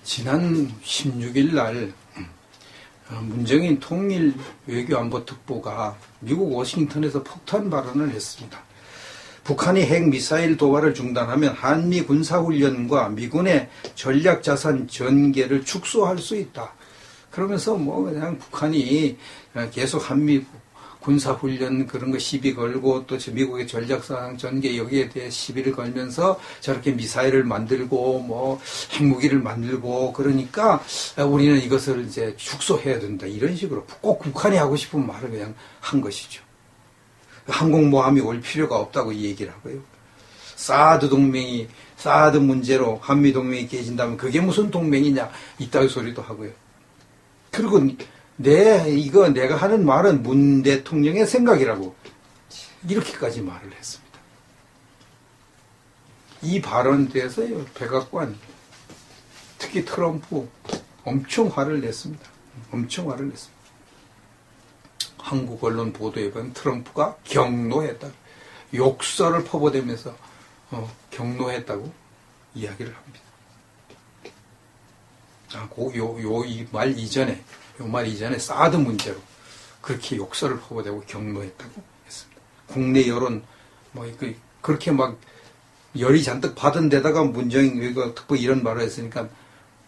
지난 16일 날 문정인 통일 외교안보특보가 미국 워싱턴에서 폭탄 발언을 했습니다. 북한이 핵미사일 도발을 중단하면 한미 군사훈련과 미군의 전략자산 전개를 축소할 수 있다. 그러면서 그냥 북한이 계속 한미 군사훈련 그런 거 시비 걸고 또 미국의 전략사상 전개 여기에 대해 시비를 걸면서 저렇게 미사일을 만들고 핵무기를 만들고 그러니까 우리는 이것을 이제 축소해야 된다. 이런 식으로 꼭 북한이 하고 싶은 말을 그냥 한 것이죠. 항공모함이 올 필요가 없다고 이 얘기를 하고요. 사드 문제로 한미 동맹이 깨진다면 그게 무슨 동맹이냐 이따위 소리도 하고요. 그리고 내가 하는 말은 문 대통령의 생각이라고 이렇게까지 말을 했습니다. 이 발언에 대해서요, 백악관, 특히 트럼프 엄청 화를 냈습니다. 엄청 화를 냈습니다. 한국 언론 보도에 보면 트럼프가 경노했다. 욕설을 퍼부으면서 경노했다고 이야기를 합니다. 이 말 이전에 사드 문제로 그렇게 욕설을 퍼부대고 경노했다고 했습니다. 국내 여론 그렇게 열이 잔뜩 받은 데다가 문정인 외교특보 이런 말을 했으니까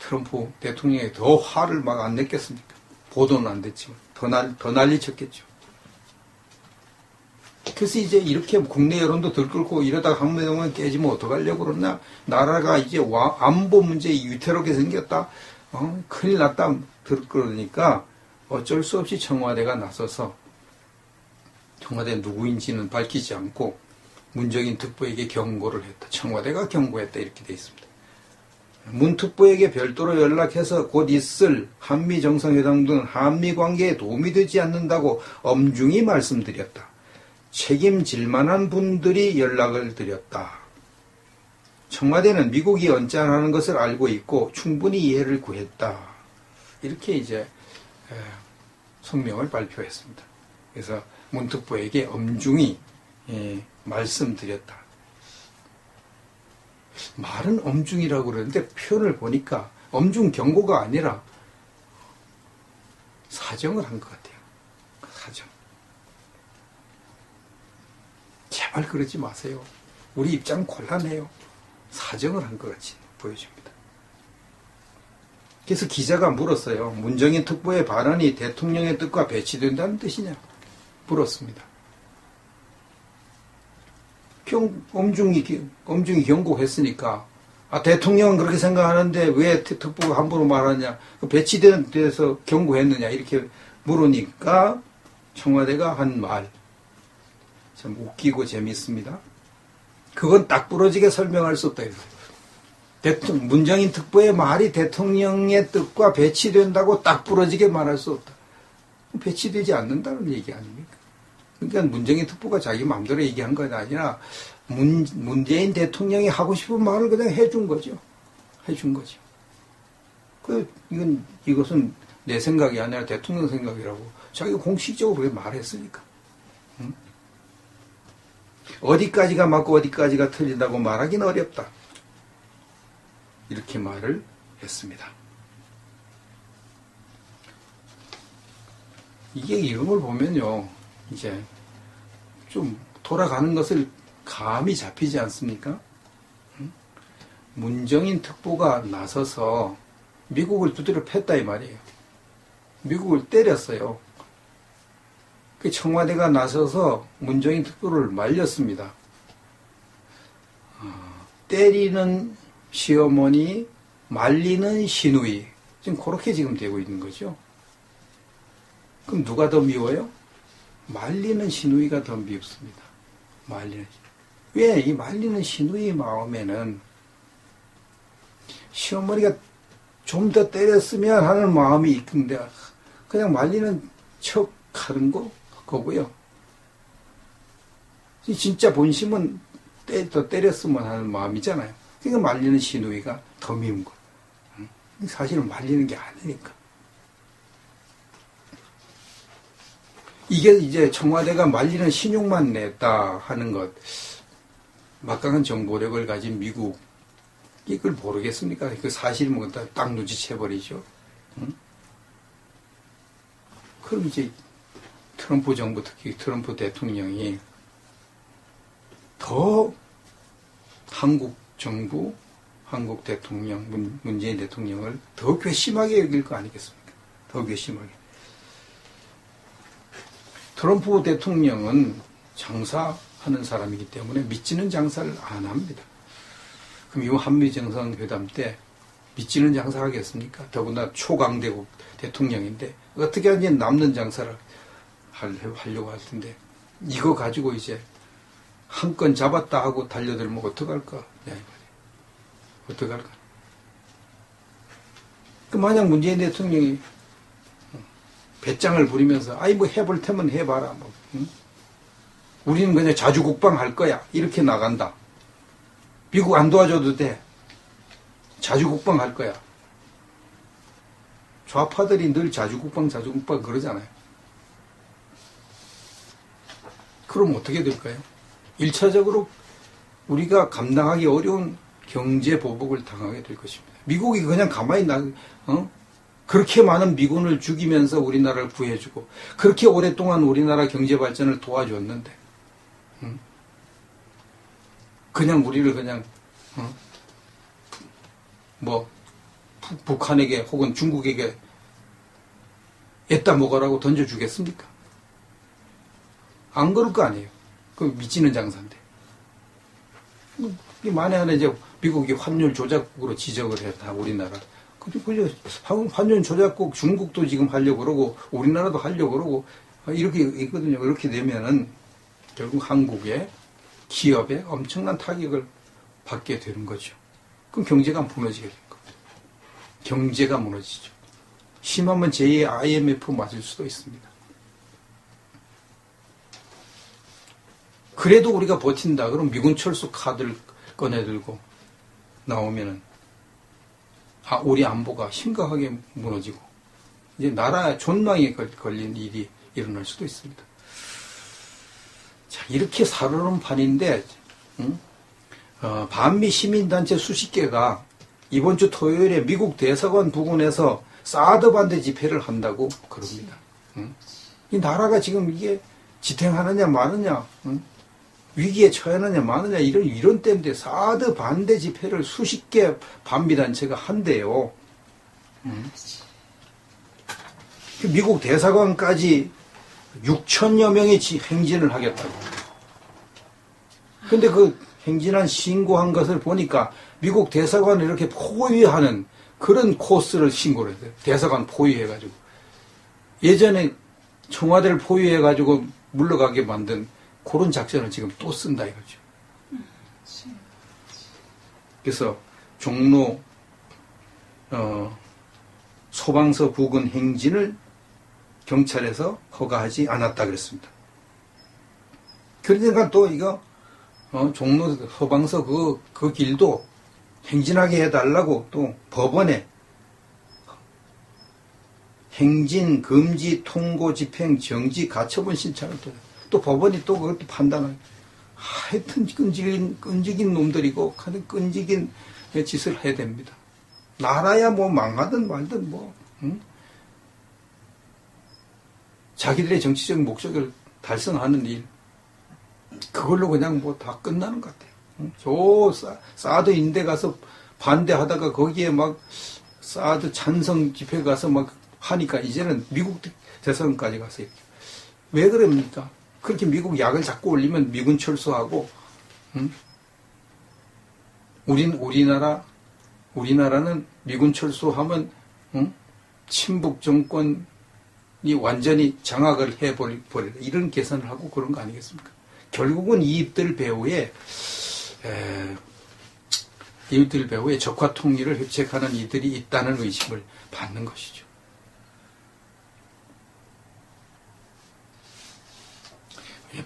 트럼프 대통령이 더 화를 안 냈겠습니까? 보도는 안 됐지만 더 난리쳤겠죠. 그래서 이제 이렇게 국내 여론도 들끓고 이러다가 한미동맹 깨지면 어떡하려고 그러나 나라가 이제 안보 문제 위태롭게 생겼다. 큰일 났다. 들끓으니까 어쩔 수 없이 청와대가 나서서 청와대 누구인지는 밝히지 않고 문정인 특보에게 경고를 했다. 청와대가 경고했다. 이렇게 돼 있습니다. 문 특보에게 별도로 연락해서 곧 있을 한미 정상회담 등 한미 관계에 도움이 되지 않는다고 엄중히 말씀드렸다. 책임질 만한 분들이 연락을 드렸다. 청와대는 미국이 언짢아하는 것을 알고 있고 충분히 이해를 구했다. 이렇게 이제 성명을 발표했습니다. 그래서 문 특보에게 엄중히 말씀드렸다. 말은 엄중이라고 그러는데 표현을 보니까 엄중 경고가 아니라 사정을 한 것 같아요. 사정. 제발 그러지 마세요. 우리 입장 곤란해요. 사정을 한 것 같이 보여집니다. 그래서 기자가 물었어요. 문정인 특보의 발언이 대통령의 뜻과 배치된다는 뜻이냐? 물었습니다. 엄중히 경고했으니까 대통령은 그렇게 생각하는데 왜 특보가 함부로 말하냐? 배치된 데서 경고했느냐? 이렇게 물으니까 청와대가 한 말 참 웃기고 재미있습니다. 그건 딱 부러지게 설명할 수 없다. 문정인 특보의 말이 대통령의 뜻과 배치된다고 딱 부러지게 말할 수 없다. 배치되지 않는다는 얘기 아닙니까? 그러니까 문정인 특보가 자기 마음대로 얘기한 건 아니라 문재인 대통령이 하고 싶은 말을 그냥 해준 거죠. 해준 거죠. 이것은 내 생각이 아니라 대통령 생각이라고 자기가 공식적으로 그렇게 말했으니까. 응? 어디까지가 맞고 어디까지가 틀린다고 말하기는 어렵다. 이렇게 말을 했습니다. 이게 이런 걸 보면요, 이제 좀 돌아가는 것을 감이 잡히지 않습니까? 문정인 특보가 나서서 미국을 두드려 팼다 이 말이에요. 미국을 때렸어요. 그 청와대가 나서서 문정인 특보를 말렸습니다. 때리는 시어머니, 말리는 시누이. 지금 그렇게 지금 되고 있는 거죠. 그럼 누가 더 미워요? 말리는 시누이가 더 밉습니다. 왜? 이 말리는 시누이 마음에는 시어머니가 좀 더 때렸으면 하는 마음이 있는데 그냥 말리는 척 하는 거고요. 진짜 본심은 더 때렸으면 하는 마음이잖아요. 그러니까 말리는 시누이가 더 미운 거. 사실은 말리는 게 아니니까. 이게 이제 청와대가 말리는 신용만 냈다 하는 것. 막강한 정보력을 가진 미국 이걸 모르겠습니까? 그 사실이 뭐 딱 눈치채버리죠. 응? 그럼 이제 트럼프 정부, 특히 트럼프 대통령이 더 한국 정부, 한국 대통령, 문재인 대통령을 더 괘씸하게 여길 거 아니겠습니까? 더 괘씸하게. 트럼프 대통령은 장사하는 사람이기 때문에 믿지는 장사를 안 합니다. 그럼 이 한미 정상회담 때 믿지는 장사 하겠습니까? 더구나 초강대국 대통령인데 어떻게 하지 남는 장사를 하려고 할 텐데 이거 가지고 이제 한 건 잡았다 하고 달려들면 어떡할까? 어떡할까? 그 만약 문재인 대통령이 배짱을 부리면서 아이 뭐 해볼 테면 해봐라 뭐, 응? 우리는 그냥 자주국방 할 거야 이렇게 나간다. 미국 안 도와줘도 돼. 자주국방 할 거야. 좌파들이 늘 자주국방 그러잖아요. 그럼 어떻게 될까요? 1차적으로 우리가 감당하기 어려운 경제 보복을 당하게 될 것입니다. 미국이 그냥 가만히 그렇게 많은 미군을 죽이면서 우리나라를 구해주고 그렇게 오랫동안 우리나라 경제 발전을 도와줬는데 그냥 우리를 그냥 뭐 북한에게 혹은 중국에게 애따 먹으라고 던져주겠습니까? 안 그럴 거 아니에요. 그 미치는 장사인데. 만에 하나 이제 미국이 환율 조작국으로 지적을 했다, 우리나라. 그리고 환율 조작국 중국도 지금 하려고 그러고, 우리나라도 하려고 그러고, 이렇게 있거든요. 이렇게 되면은 결국 한국의 기업에 엄청난 타격을 받게 되는 거죠. 그럼 경제가 무너지게 되는 겁니다. 경제가 무너지죠. 심하면 제2의 IMF 맞을 수도 있습니다. 그래도 우리가 버틴다. 그럼 미군 철수 카드를 꺼내들고 나오면은, 우리 안보가 심각하게 무너지고, 이제 나라 존망에 걸린 일이 일어날 수도 있습니다. 자, 이렇게 살얼음 판인데, 반미 시민단체 수십 개가 이번 주 토요일에 미국 대사관 부근에서 사드 반대 집회를 한다고 그럽니다. 이 나라가 지금 이게 지탱하느냐 마느냐, 위기에 처하느냐 마느냐 이런 때인데 사드 반대 집회를 수십 개 반미 단체가 한대요. 미국 대사관까지 6천여 명의 행진을 하겠다고. 근데 그 행진한 신고한 것을 보니까 미국 대사관을 이렇게 포위하는 그런 코스를 신고를 했어요. 대사관 포위해가지고. 예전에 청와대를 포위해가지고 물러가게 만든 그런 작전을 지금 또 쓴다 이거죠. 그래서 종로 소방서 부근 행진을 경찰에서 허가하지 않았다 그랬습니다. 그러니까 또 이거 종로 소방서 그 길도 행진하게 해달라고 또 법원에 행진 금지 통고 집행 정지 가처분 신청을 또 법원이 또 그것도 판단을 하여튼 끈질긴 놈들이고 하여튼 끈질긴 짓을 해야 됩니다. 나라야 뭐 망하든 말든 뭐 자기들의 정치적 목적을 달성하는 일 그걸로 그냥 뭐 다 끝나는 것 같아요. 저 사드 인대 가서 반대하다가 거기에 막 사드 찬성 집회 가서 막 하니까 이제는 미국 대사관까지 가서 이렇게. 왜 그럽니까? 그렇게 미국 약을 자꾸 올리면 미군 철수하고, 우리나라는 미군 철수하면, 친북 정권이 완전히 장악을 해버리다. 이런 계산을 하고 그런 거 아니겠습니까? 결국은 이입들 배후에 적화 통일을 획책하는 이들이 있다는 의심을 받는 것이죠.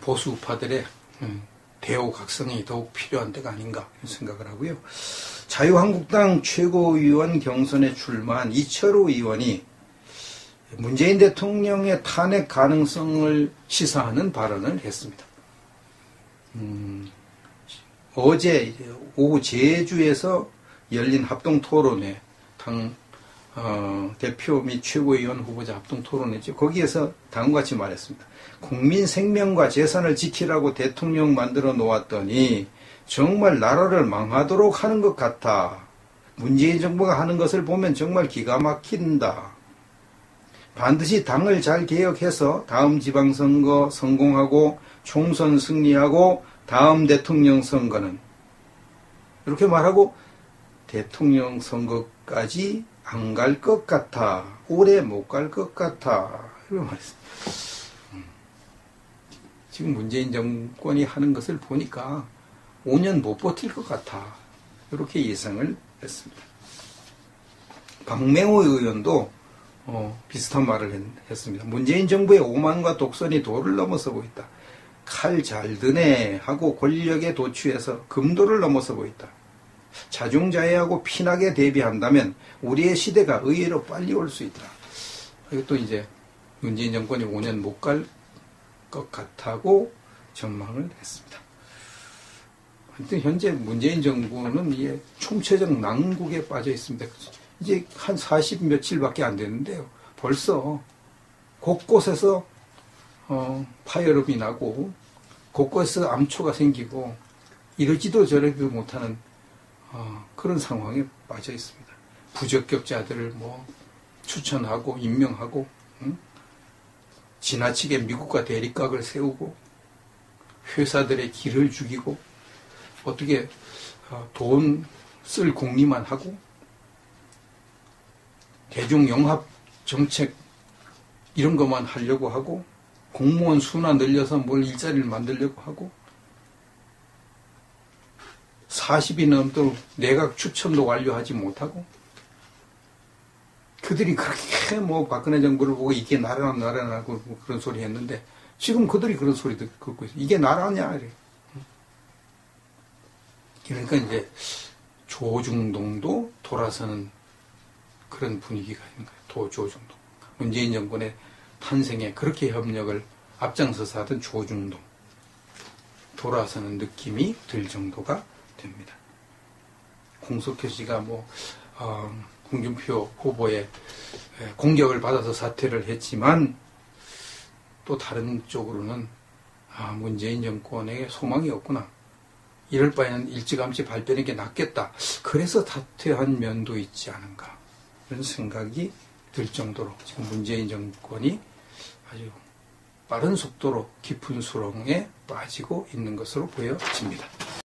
보수 우파들의 대우각성이 더욱 필요한 때가 아닌가 생각을 하고요. 자유한국당 최고위원 경선에 출마한 이철우 의원이 문재인 대통령의 탄핵 가능성을 시사하는 발언을 했습니다. 어제 오후 제주에서 열린 합동토론회, 당 대표 및 최고위원 후보자 합동토론회죠. 거기에서 다음과 같이 말했습니다. 국민 생명과 재산을 지키라고 대통령 만들어 놓았더니 정말 나라를 망하도록 하는 것 같아. 문재인 정부가 하는 것을 보면 정말 기가 막힌다. 반드시 당을 잘 개혁해서 다음 지방선거 성공하고 총선 승리하고 다음 대통령 선거는 이렇게 말하고 대통령 선거까지 안 갈 것 같아. 오래 못 갈 것 같아. 이렇게 말했습니다. 지금 문재인 정권이 하는 것을 보니까 5년 못 버틸 것 같아. 이렇게 예상을 했습니다. 박맹호 의원도 비슷한 말을 했습니다. 문재인 정부의 오만과 독선이 도를 넘어서고 있다. 칼 잘 드네 하고 권력에 도취해서 금도를 넘어서고 있다. 자중자애하고 피나게 대비한다면 우리의 시대가 의외로 빨리 올 수 있다. 이것도 이제 문재인 정권이 5년 못 갈 것 같다고 전망을 했습니다. 하여튼 현재 문재인 정부는 이게 총체적 난국에 빠져 있습니다. 이제 한 40 며칠밖에 안 됐는데요. 벌써 곳곳에서 파열음이 나고 곳곳에서 암초가 생기고 이러지도 저러지도 못하는 그런 상황에 빠져 있습니다. 부적격자들을 추천하고 임명하고 지나치게 미국과 대립각을 세우고 회사들의 길을 죽이고 어떻게 돈 쓸 궁리만 하고 대중영합 정책 이런 것만 하려고 하고 공무원 수나 늘려서 뭘 일자리를 만들려고 하고 40이 넘도록 내각 추천도 완료하지 못하고 그들이 그렇게 박근혜 정부를 보고 이게 나라라고 그런 소리 했는데 지금 그들이 그런 소리 듣고 있어요. 이게 나라냐 이래. 그러니까 이제 조중동도 돌아서는 그런 분위기가 있는 거예요. 조중동. 문재인 정권의 탄생에 그렇게 협력을 앞장서서 하던 조중동. 돌아서는 느낌이 들 정도가 됩니다. 홍석현 씨가 홍준표 후보의 공격을 받아서 사퇴를 했지만 또 다른 쪽으로는 문재인 정권에게 소망이 없구나. 이럴 바에는 일찌감치 발표하는 게 낫겠다. 그래서 사퇴한 면도 있지 않은가. 이런 생각이 들 정도로 지금 문재인 정권이 아주 빠른 속도로 깊은 수렁에 빠지고 있는 것으로 보여집니다.